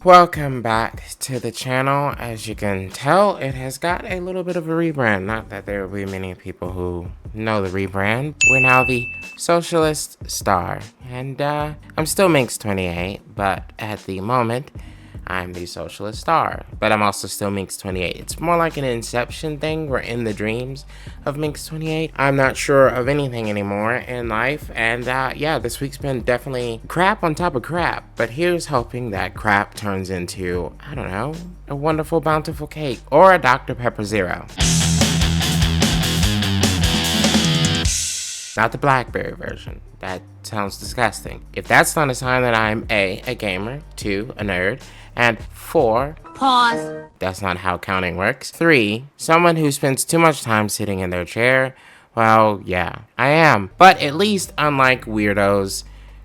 Welcome back to the channel. As you can tell, it has got a little bit of a rebrand. Not that there will be many people who know the rebrand. We're now the Socialist Star. And I'm still Minx28, but at the moment, I'm the Socialist Star. But I'm also still Minx28. It's more like an Inception thing. We're in the dreams of Minx28. I'm not sure of anything anymore in life. And yeah, this week's been definitely crap on top of crap. But here's hoping that crap turns into, I don't know, a wonderful, bountiful cake. Or a Dr. Pepper Zero. Not the blackberry version. That sounds disgusting. If that's not a sign that I'm A, a gamer, 2, a nerd, and 4, pause. That's not how counting works. 3, someone who spends too much time sitting in their chair. Well, yeah, I am. But at least, unlike weirdos,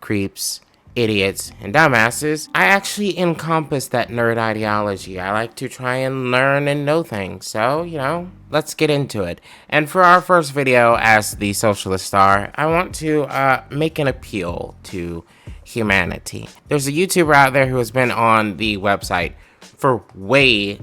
creeps, idiots, and dumbasses, I actually encompass that nerd ideology. I like to try and learn and know things. So, you know, let's get into it. And for our first video as the Socialist Star, I want to make an appeal to humanity. There's a YouTuber out there who has been on the website for way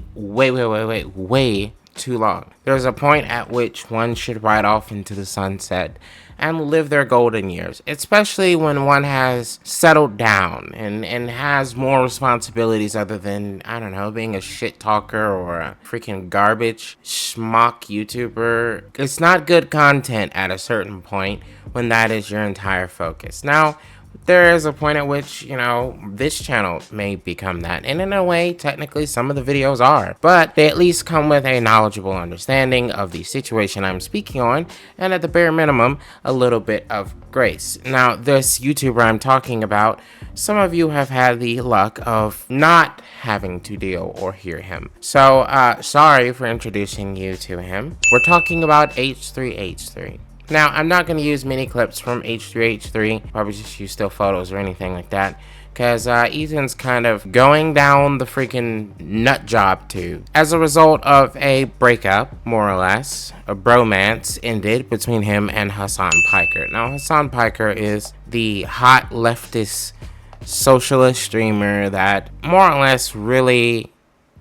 too long. There's a point at which one should ride off into the sunset and live their golden years, especially when one has settled down and has more responsibilities other than, I don't know, being a shit talker or a freaking garbage schmuck YouTuber. It's not good content at a certain point when that is your entire focus. Now, there is a point at which, you know, this channel may become that. And in a way, technically, some of the videos are. But they at least come with a knowledgeable understanding of the situation I'm speaking on. And at the bare minimum, a little bit of grace. Now, this YouTuber I'm talking about, some of you have had the luck of not having to deal or hear him. So, sorry for introducing you to him. We're talking about H3H3. Now, I'm not going to use many clips from H3H3, probably just use still photos or anything like that, because Ethan's kind of going down the freaking nut job tube. As a result of a breakup, more or less, a bromance ended between him and Hassan Piker. Now, Hassan Piker is the hot leftist socialist streamer that more or less really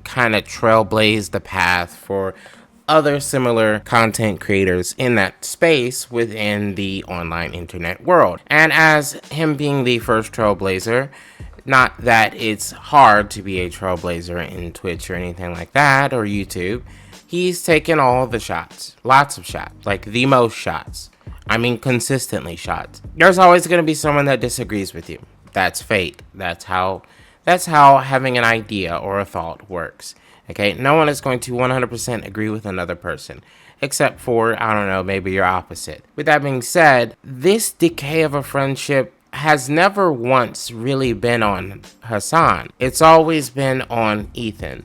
kind of trailblazed the path for other similar content creators in that space within the online internet world. And as him being the first trailblazer, not that it's hard to be a trailblazer in Twitch or anything like that, or YouTube, he's taken all the shots. Lots of shots. Like the most shots. I mean consistently shots. There's always going to be someone that disagrees with you. That's fate. That's how having an idea or a thought works. Okay, no one is going to 100% agree with another person, except for, I don't know, maybe your opposite. With that being said, this decay of a friendship has never once really been on Hassan. It's always been on Ethan.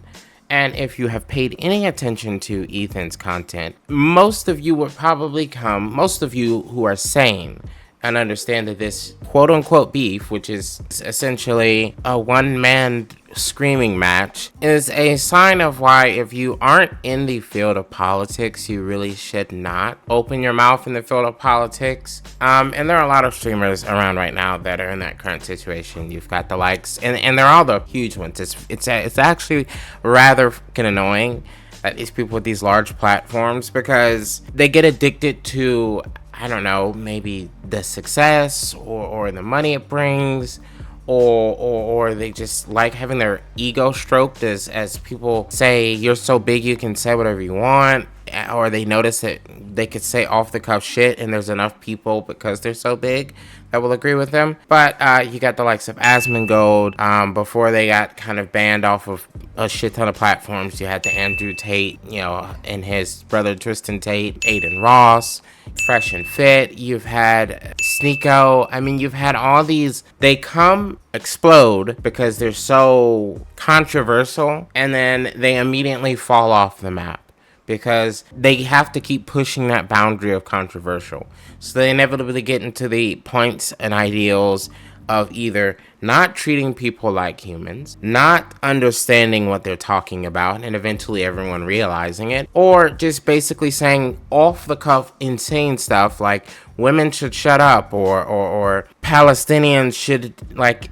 And if you have paid any attention to Ethan's content, most of you would probably most of you who are sane and understand that this quote-unquote beef, which is essentially a one-man screaming match, is a sign of why if you aren't in the field of politics, you really should not open your mouth in the field of politics. And there are a lot of streamers around right now that are in that current situation. You've got the likes, and they're all the huge ones. It's actually rather fucking annoying that these people with these large platforms, because they get addicted to, I don't know, maybe the success or the money it brings, or they just like having their ego stroked, as people say, you're so big you can say whatever you want, or they notice that they could say off the cuff shit and there's enough people because they're so big that will agree with them. But you got the likes of Asmongold. Before they got kind of banned off of a shit ton of platforms, you had the Andrew Tate, you know, and his brother Tristan Tate, Aiden Ross, Fresh and Fit. You've had Sneeko. I mean, you've had all these. They come, explode because they're so controversial, and then they immediately fall off the map because they have to keep pushing that boundary of controversial. So they inevitably get into the points and ideals of either not treating people like humans, not understanding what they're talking about, and eventually everyone realizing it, or just basically saying off-the-cuff insane stuff like women should shut up, or Palestinians should, like,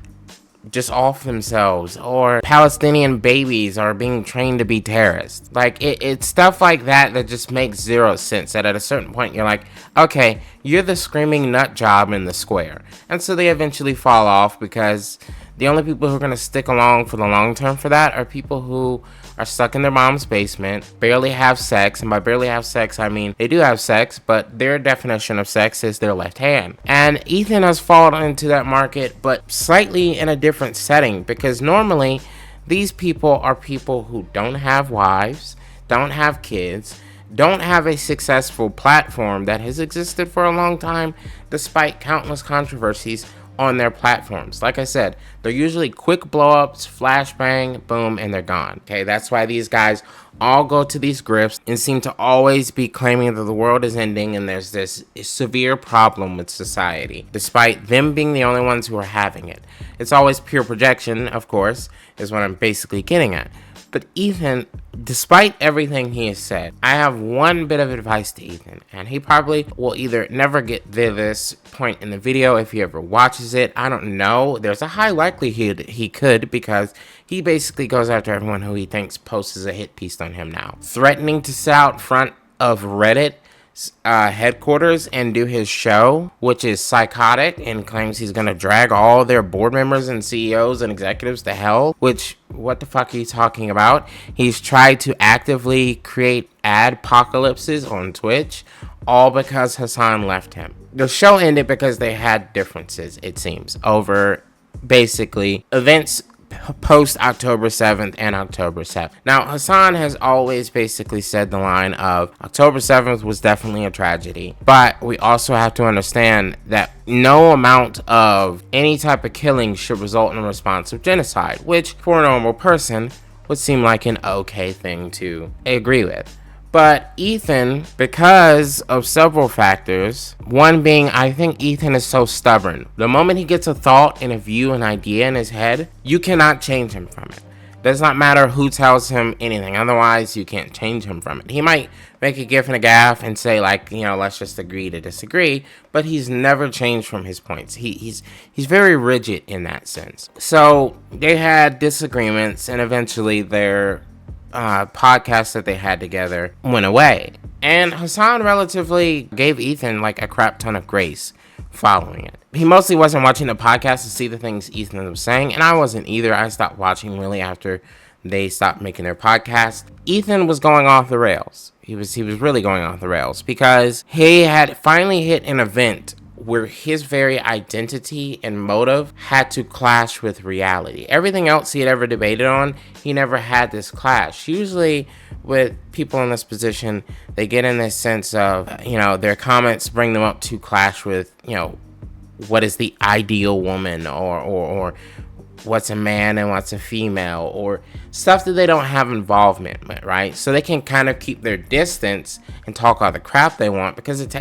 just off themselves, or Palestinian babies are being trained to be terrorists. Like, it's stuff like that that just makes zero sense. That at a certain point you're like, okay, you're the screaming nut job in the square. And so they eventually fall off, because the only people who are going to stick along for the long term for that are people who are stuck in their mom's basement, barely have sex. And by barely have sex, I mean they do have sex, but their definition of sex is their left hand. And Ethan has fallen into that market, but slightly in a different setting, because normally these people are people who don't have wives, don't have kids, don't have a successful platform that has existed for a long time, despite countless controversies on their platforms. Like I said, they're usually quick blow-ups, flashbang, boom, and they're gone. Okay, that's why these guys all go to these grips and seem to always be claiming that the world is ending and there's this severe problem with society, despite them being the only ones who are having it. It's always pure projection, of course, is what I'm basically getting at. But Ethan, despite everything he has said, I have one bit of advice to Ethan, and he probably will either never get to this point in the video if he ever watches it. I don't know. There's a high likelihood he could, because he basically goes after everyone who he thinks posts a hit piece on him now. Threatening to sit out front of Reddit headquarters and do his show, which is psychotic, and claims he's gonna drag all their board members and CEOs and executives to hell, which, what the fuck are you talking about? He's tried to actively create adpocalypses on Twitch, all because Hassan left him. The show ended because they had differences, it seems, over basically events post October 7th and October 7th. Now, Hassan has always basically said the line of October 7th was definitely a tragedy, but we also have to understand that no amount of any type of killing should result in a response of genocide, which for a normal person would seem like an okay thing to agree with. But Ethan, because of several factors, one being, I think Ethan is so stubborn. The moment he gets a thought and a view, an idea in his head, you cannot change him from it. Does not matter who tells him anything. Otherwise, you can't change him from it. He might make a gif and a gaff and say, like, you know, let's just agree to disagree. But he's never changed from his points. He's very rigid in that sense. So they had disagreements, and eventually their podcast that they had together went away. And Hassan relatively gave Ethan like a crap ton of grace following it. He mostly wasn't watching the podcast to see the things Ethan was saying, and I wasn't either. I stopped watching really after they stopped making their podcast. Ethan was going off the rails. He was really going off the rails, because he had finally hit an event where his very identity and motive had to clash with reality. Everything else he had ever debated on, he never had this clash. Usually with people in this position, they get in this sense of, you know, their comments bring them up to clash with, you know, what is the ideal woman, or what's a man and what's a female, or stuff that they don't have involvement with, right? So they can kind of keep their distance and talk all the crap they want, because it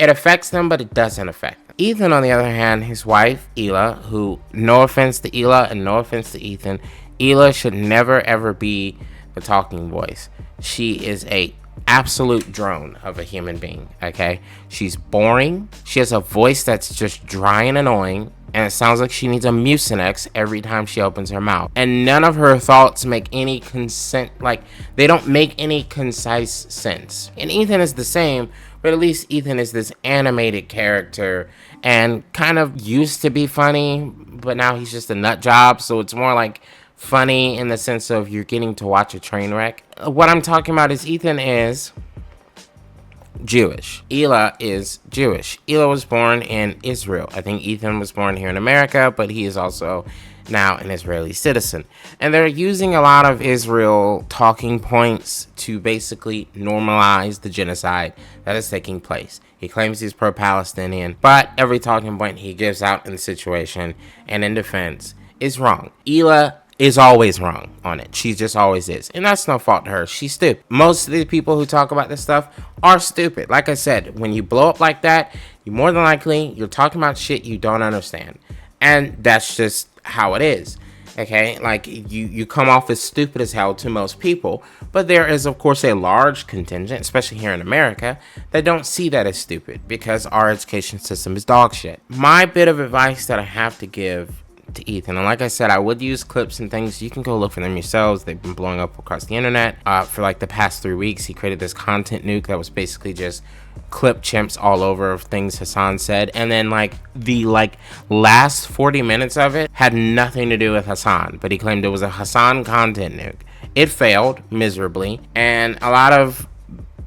affects them, but it doesn't affect them. Ethan, on the other hand, his wife, Hila, who, no offense to Hila and no offense to Ethan, Hila should never ever be the talking voice. She is a absolute drone of a human being, okay? She's boring. She has a voice that's just dry and annoying, and it sounds like she needs a Mucinex every time she opens her mouth. And none of her thoughts make any they don't make any concise sense. And Ethan is the same, but at least Ethan is this animated character and kind of used to be funny, but now he's just a nut job, so it's more like funny in the sense of you're getting to watch a train wreck. What I'm talking about is Ethan is Jewish. Hila is Jewish. Hila was born in Israel. I think Ethan was born here in America, but he is also now an Israeli citizen. And they're using a lot of Israel talking points to basically normalize the genocide that is taking place. He claims he's pro-Palestinian, but every talking point he gives out in the situation and in defense is wrong. Hila is always wrong on it. She just always is. And that's no fault to her. She's stupid. Most of the people who talk about this stuff are stupid. Like I said, when you blow up like that, you more than likely, you're talking about shit you don't understand. And that's just how it is. Okay? Like, you come off as stupid as hell to most people. But there is, of course, a large contingent, especially here in America, that don't see that as stupid because our education system is dog shit. My bit of advice that I have to give to Ethan. And like I said, I would use clips and things. You can go look for them yourselves. They've been blowing up across the internet. For like the past 3 weeks, he created this content nuke that was basically just clip chimps all over of things Hassan said, and then the last 40 minutes of it had nothing to do with Hassan, but he claimed it was a Hassan content nuke. It failed miserably, and a lot of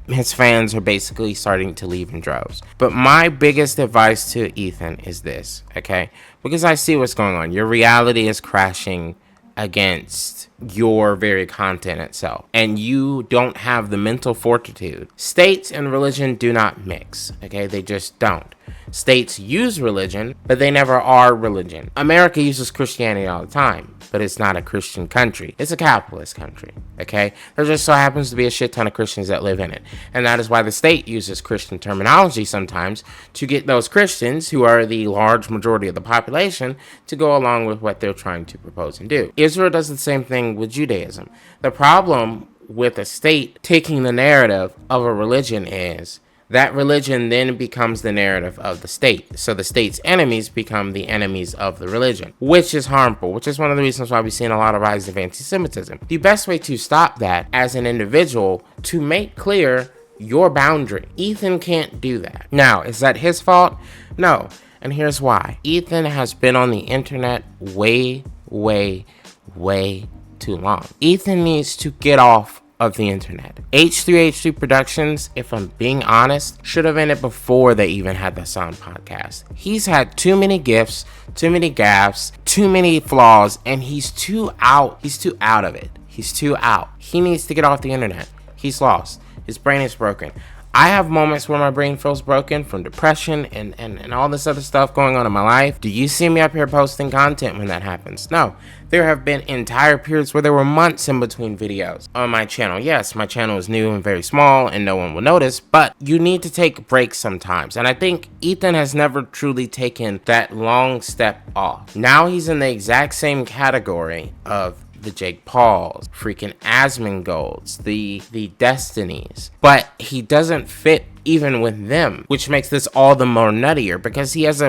his fans are basically starting to leave in droves. But my biggest advice to Ethan is this, okay? Because I see what's going on. Your reality is crashing against your very content itself, and you don't have the mental fortitude. States and religion do not mix, okay? They just don't. States use religion, but they never are religion. America uses Christianity all the time, but it's not a Christian country. It's a capitalist country, okay? There just so happens to be a shit ton of Christians that live in it. And that is why the state uses Christian terminology sometimes to get those Christians, who are the large majority of the population, to go along with what they're trying to propose and do. Israel does the same thing with Judaism. The problem with a state taking the narrative of a religion is that religion then becomes the narrative of the state. So the state's enemies become the enemies of the religion, which is harmful, which is one of the reasons why we've seen a lot of rise of anti-Semitism. The best way to stop that as an individual, to make clear your boundary. Ethan can't do that. Now, is that his fault? No. And here's why. Ethan has been on the internet way too long. Ethan needs to get off of the internet. H3H3 Productions, if I'm being honest, should have ended before they even had the Sound podcast. He's had too many gifts, too many gaffes, too many flaws, and he's too out. He's too out of it. He's too out. He needs to get off the internet. He's lost. His brain is broken. I have moments where my brain feels broken from depression and all this other stuff going on in my life. Do you see me up here posting content when that happens? No. There have been entire periods where there were months in between videos on my channel. Yes, my channel is new and very small and no one will notice, but you need to take breaks sometimes. And I think Ethan has never truly taken that long step off. Now he's in the exact same category of the Jake Pauls, freaking Asmongold's, the Destinies, but he doesn't fit even with them, which makes this all the more nuttier because he had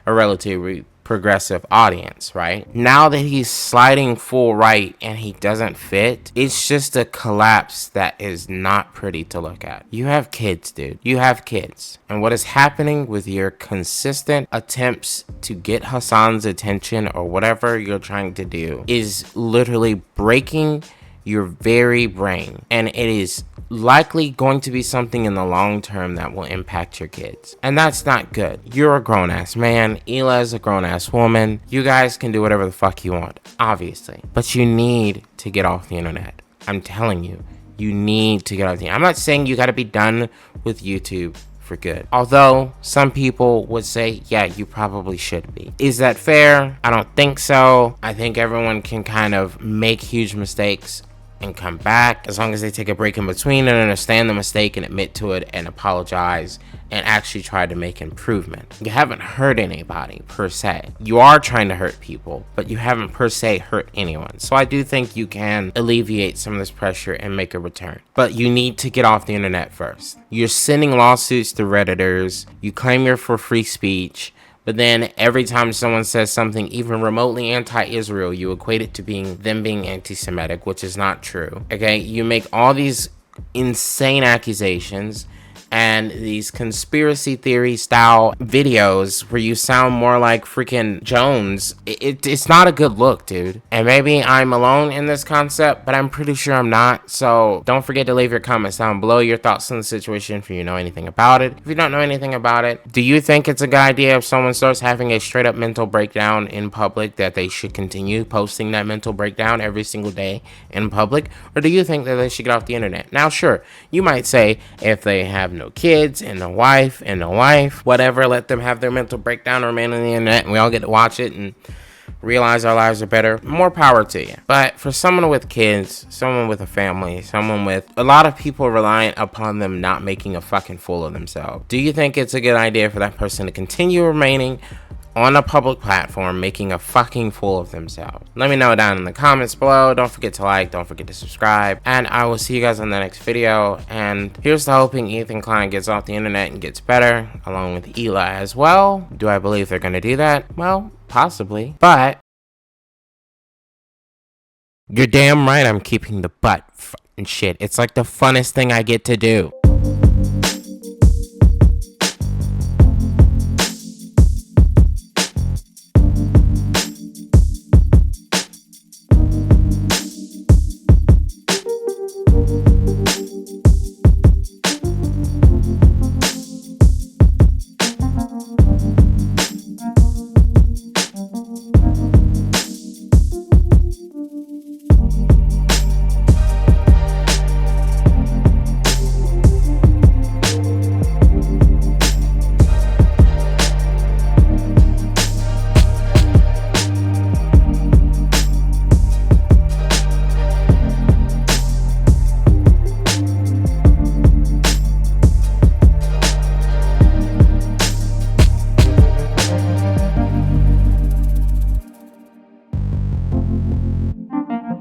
a relatively progressive audience, right? Now that he's sliding full right and he doesn't fit, it's just a collapse that is not pretty to look at. You have kids, dude. You have kids. And what is happening with your consistent attempts to get Hassan's attention or whatever you're trying to do is literally breaking your very brain. And it is likely going to be something in the long term that will impact your kids. And that's not good. You're a grown-ass man. Ela is a grown-ass woman. You guys can do whatever the fuck you want, obviously. But you need to get off the internet. I'm telling you, you need to get off the internet. I'm not saying you gotta be done with YouTube for good. Although some people would say, yeah, you probably should be. Is that fair? I don't think so. I think everyone can kind of make huge mistakes and come back as long as they take a break in between and understand the mistake and admit to it and apologize and actually try to make improvement. You haven't hurt anybody per se. You are trying to hurt people, but you haven't per se hurt anyone. So I do think you can alleviate some of this pressure and make a return. But you need to get off the internet first. You're sending lawsuits to Redditors. You claim you're for free speech. But then every time someone says something even remotely anti-Israel, you equate it to them being anti-Semitic, which is not true. Okay, you make all these insane accusations and these conspiracy theory style videos where you sound more like freaking Jones. It's not a good look, dude. And maybe I'm alone in this concept, but I'm pretty sure I'm not. So don't forget to leave your comments down below, your thoughts on the situation if you know anything about it. If you don't know anything about it, do you think it's a good idea if someone starts having a straight up mental breakdown in public that they should continue posting that mental breakdown every single day in public? Or do you think that they should get off the internet? Now, sure, you might say if they have no kids and a wife whatever, let them have their mental breakdown or remain on the internet and we all get to watch it and realize our lives are better. More power to you. But for someone with kids, someone with a family, someone with a lot of people reliant upon them not making a fucking fool of themselves, do you think it's a good idea for that person to continue remaining on a public platform making a fucking fool of themselves? Let me know down in the comments below. Don't forget to like, don't forget to subscribe, and I will see you guys on the next video. And here's to hoping Ethan Klein gets off the internet and gets better, along with Ela as well. Do I believe they're gonna do that? Well, Possibly. But you're damn right I'm keeping the butt and shit. It's like the funnest thing I get to do.